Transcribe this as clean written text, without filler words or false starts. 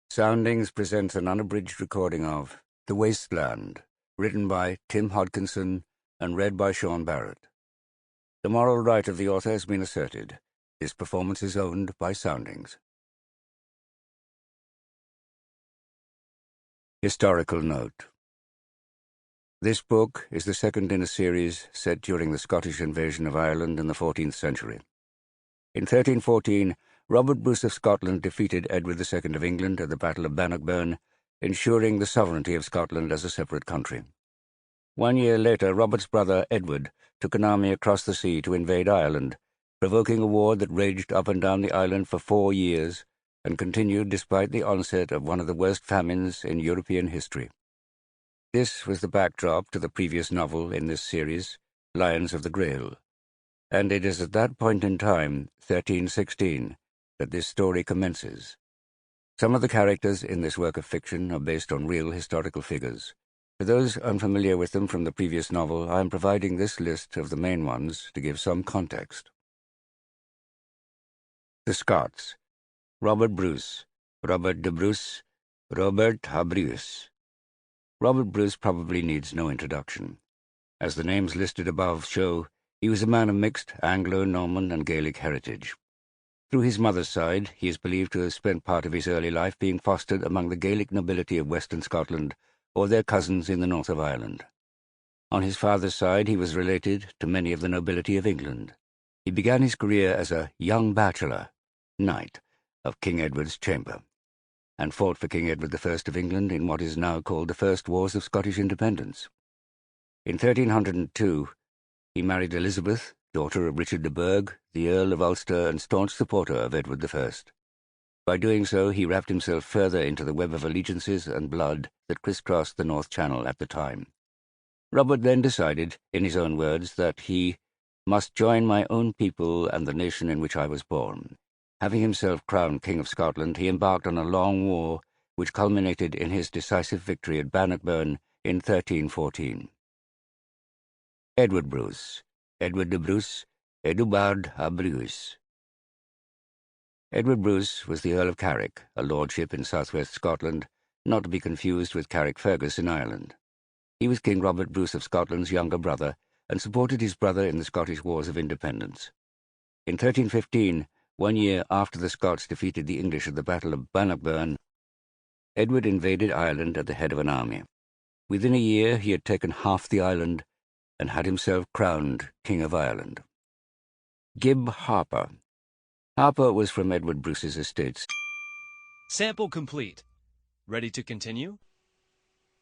Soundings presents an unabridged recording of The Wasteland, written by Tim Hodkinson and read by Seán Barrett. The moral right of the author has been asserted. This performance is owned by Soundings. Historical note. This book is the second in a series set during the Scottish invasion of Ireland in the 14th century. In 1314, Robert Bruce of Scotland defeated Edward II of England at the Battle of Bannockburn, ensuring the sovereignty of Scotland as a separate country. 1 year later, Robert's brother Edward took an army across the sea to invade Ireland, provoking a war that raged up and down the island for 4 years and continued despite the onset of one of the worst famines in European history. This was the backdrop to the previous novel in this series, Lions of the Grail, and it is at that point in time, 1316, that this story commences. Some of the characters in this work of fiction are based on real historical figures. For those unfamiliar with them from the previous novel, I am providing this list of the main ones to give some context. The Scots: Robert Bruce, Robert de Bruce, Robert Bruce. Robert Bruce probably needs no introduction. As the names listed above show, he was a man of mixed Anglo-Norman and Gaelic heritage. Through his mother's side, he is believed to have spent part of his early life being fostered among the Gaelic nobility of western Scotland or their cousins in the north of Ireland. On his father's side, he was related to many of the nobility of England. He began his career as a young bachelor, knight, of King Edward's chamber, and fought for King Edward I of England in what is now called the First Wars of Scottish Independence. In 1302, he married Elizabeth, daughter of Richard de Burgh, the Earl of Ulster and staunch supporter of Edward I. By doing so, he wrapped himself further into the web of allegiances and blood that crisscrossed the North Channel at the time. Robert then decided, in his own words, that he must join my own people and the nation in which I was born. Having himself crowned King of Scotland, he embarked on a long war which culminated in his decisive victory at Bannockburn in 1314. Edward Bruce, Edward de Bruce, Edubard a Bruce. Edward Bruce was the Earl of Carrick, a lordship in southwest Scotland, not to be confused with Carrickfergus in Ireland. He was King Robert Bruce of Scotland's younger brother and supported his brother in the Scottish Wars of Independence. In 1315, 1 year after the Scots defeated the English at the Battle of Bannockburn, Edward invaded Ireland at the head of an army. Within a year he had taken half the island and had himself crowned King of Ireland. Gib Harper. Harper was from Edward Bruce's estates. Sample complete. Ready to continue?